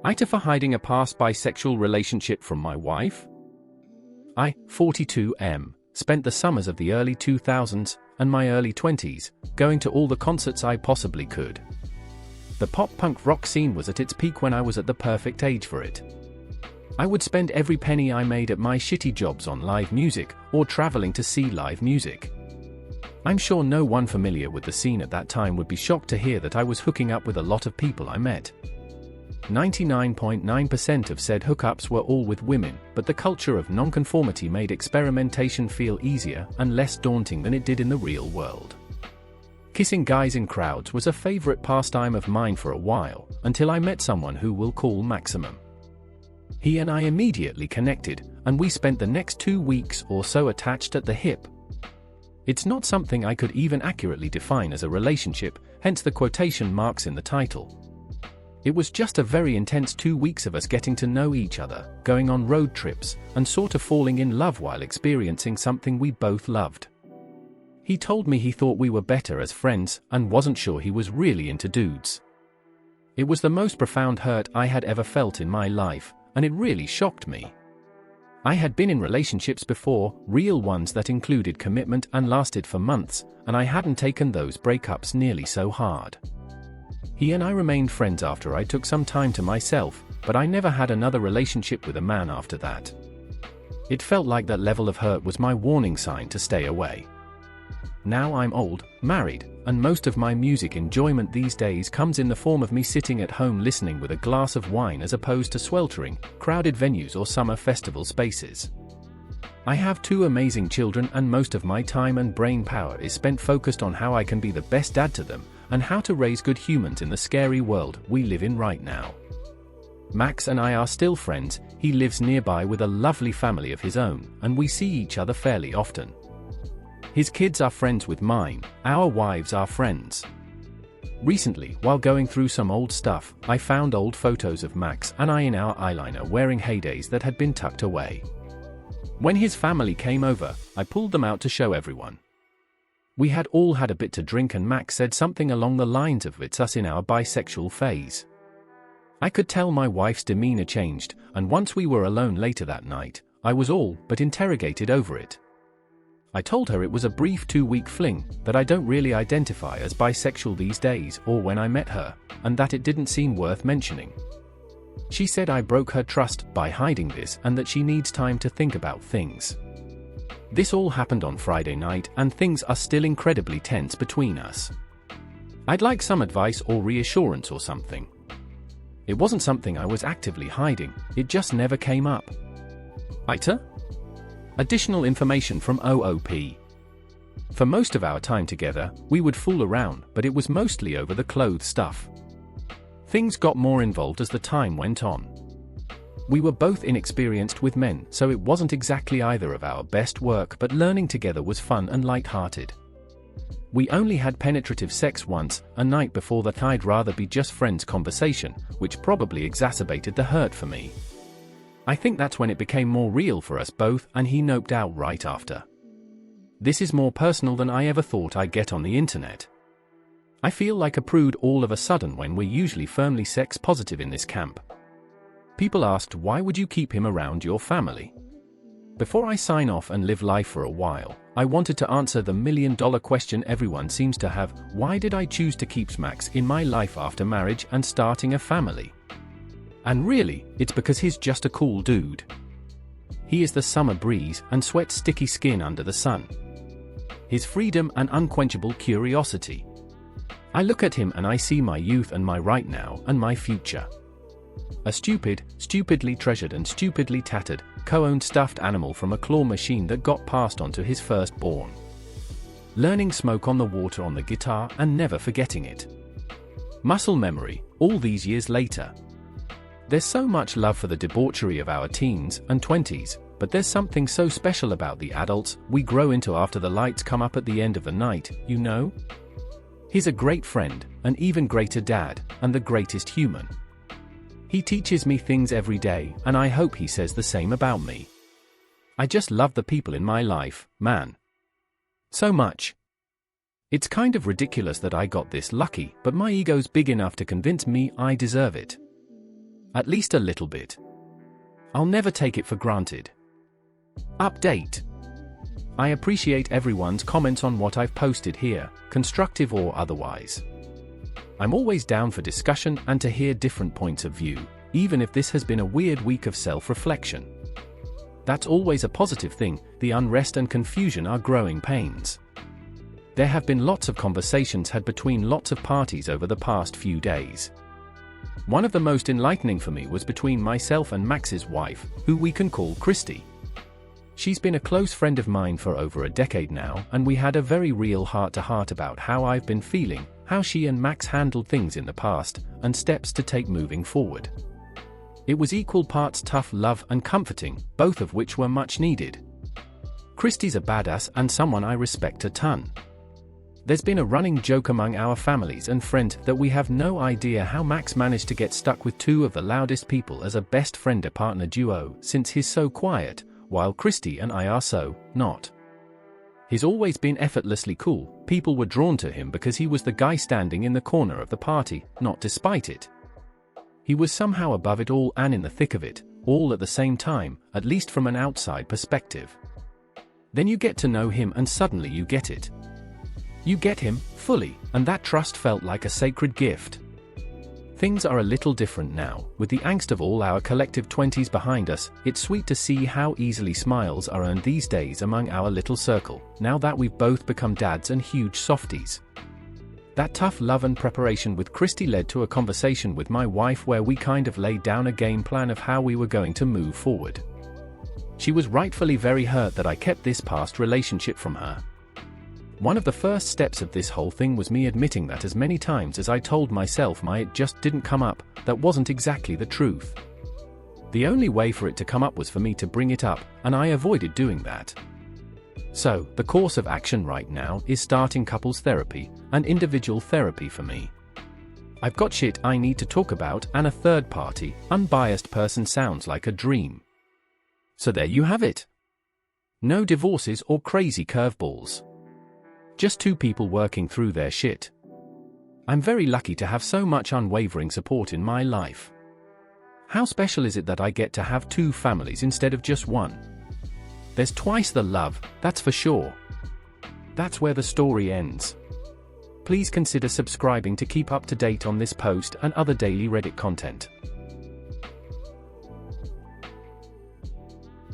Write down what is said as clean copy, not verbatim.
AITAH for hiding a past bisexual relationship from my wife? I, 42M, spent the summers of the early 2000s and my early 20s going to all the concerts I possibly could. The pop-punk rock scene was at its peak when I was at the perfect age for it. I would spend every penny I made at my shitty jobs on live music or traveling to see live music. I'm sure no one familiar with the scene at that time would be shocked to hear that I was hooking up with a lot of people I met. 99.9% of said hookups were all with women, but the culture of nonconformity made experimentation feel easier and less daunting than it did in the real world. Kissing guys in crowds was a favorite pastime of mine for a while, until I met someone who we'll call Maximum. He and I immediately connected, and we spent the next 2 weeks or so attached at the hip. It's not something I could even accurately define as a relationship, hence the quotation marks in the title. It was just a very intense 2 weeks of us getting to know each other, going on road trips, and sort of falling in love while experiencing something we both loved. He told me he thought we were better as friends and wasn't sure he was really into dudes. It was the most profound hurt I had ever felt in my life, and it really shocked me. I had been in relationships before, real ones that included commitment and lasted for months, and I hadn't taken those breakups nearly so hard. He and I remained friends after I took some time to myself, but I never had another relationship with a man after that. It felt like that level of hurt was my warning sign to stay away. Now I'm old, married, and most of my music enjoyment these days comes in the form of me sitting at home listening with a glass of wine as opposed to sweltering, crowded venues or summer festival spaces. I have 2 amazing children and most of my time and brain power is spent focused on how I can be the best dad to them, and how to raise good humans in the scary world we live in right now. Max and I are still friends. He lives nearby with a lovely family of his own, and we see each other fairly often. His kids are friends with mine, our wives are friends. Recently, while going through some old stuff, I found old photos of Max and I in our eyeliner wearing heydays that had been tucked away. When his family came over, I pulled them out to show everyone. We had all had a bit to drink and Max said something along the lines of "It's us in our bisexual phase." I could tell my wife's demeanor changed, and once we were alone later that night, I was all but interrogated over it. I told her it was a brief 2-week fling, that I don't really identify as bisexual these days or when I met her, and that it didn't seem worth mentioning. She said I broke her trust by hiding this and that she needs time to think about things. This all happened on Friday night and things are still incredibly tense between us. I'd like some advice or reassurance or something. It wasn't something I was actively hiding, it just never came up. AITAH? Additional information from OOP. For most of our time together, we would fool around, but it was mostly over the clothes stuff. Things got more involved as the time went on. We were both inexperienced with men, so it wasn't exactly either of our best work, but learning together was fun and light-hearted. We only had penetrative sex once, a night before that I'd rather be just friends conversation, which probably exacerbated the hurt for me. I think that's when it became more real for us both, and he noped out right after. This is more personal than I ever thought I'd get on the internet. I feel like a prude all of a sudden when we're usually firmly sex positive in this camp. People asked, why would you keep him around your family? Before I sign off and live life for a while, I wanted to answer the million-dollar question everyone seems to have: why did I choose to keep Max in my life after marriage and starting a family? And really, it's because he's just a cool dude. He is the summer breeze and sweats sticky skin under the sun. His freedom and unquenchable curiosity. I look at him and I see my youth and my right now and my future. A stupidly treasured and stupidly tattered, co-owned stuffed animal from a claw machine that got passed on to his firstborn. Learning Smoke on the Water on the guitar and never forgetting it. Muscle memory, all these years later. There's so much love for the debauchery of our teens and 20s, but there's something so special about the adults we grow into after the lights come up at the end of the night, you know? He's a great friend, an even greater dad, and the greatest human. He teaches me things every day, and I hope he says the same about me. I just love the people in my life, man. So much. It's kind of ridiculous that I got this lucky, but my ego's big enough to convince me I deserve it. At least a little bit. I'll never take it for granted. Update. I appreciate everyone's comments on what I've posted here, constructive or otherwise. I'm always down for discussion and to hear different points of view, even if this has been a weird week of self-reflection. That's always a positive thing. The unrest and confusion are growing pains. There have been lots of conversations had between lots of parties over the past few days. One of the most enlightening for me was between myself and Max's wife, who we can call Christy. She's been a close friend of mine for over a decade now, and we had a very real heart-to-heart about how I've been feeling, how she and Max handled things in the past, and steps to take moving forward. It was equal parts tough love and comforting, both of which were much needed. Christy's a badass and someone I respect a ton. There's been a running joke among our families and friends that we have no idea how Max managed to get stuck with two of the loudest people as a best friend-partner duo, since he's so quiet, while Christy and I are so not. He's always been effortlessly cool. People were drawn to him because he was the guy standing in the corner of the party, not despite it. He was somehow above it all and in the thick of it, all at the same time, at least from an outside perspective. Then you get to know him and suddenly you get it. You get him, fully, and that trust felt like a sacred gift. Things are a little different now, with the angst of all our collective 20s behind us. It's sweet to see how easily smiles are earned these days among our little circle, now that we've both become dads and huge softies. That tough love and preparation with Christy led to a conversation with my wife where we kind of laid down a game plan of how we were going to move forward. She was rightfully very hurt that I kept this past relationship from her. One of the first steps of this whole thing was me admitting that as many times as I told myself it just didn't come up, that wasn't exactly the truth. The only way for it to come up was for me to bring it up, and I avoided doing that. So, the course of action right now is starting couples therapy and individual therapy for me. I've got shit I need to talk about, and a third party, unbiased person sounds like a dream. So there you have it. No divorces or crazy curveballs. Just two people working through their shit. I'm very lucky to have so much unwavering support in my life. How special is it that I get to have two families instead of just one? There's twice the love, that's for sure. That's where the story ends. Please consider subscribing to keep up to date on this post and other daily Reddit content.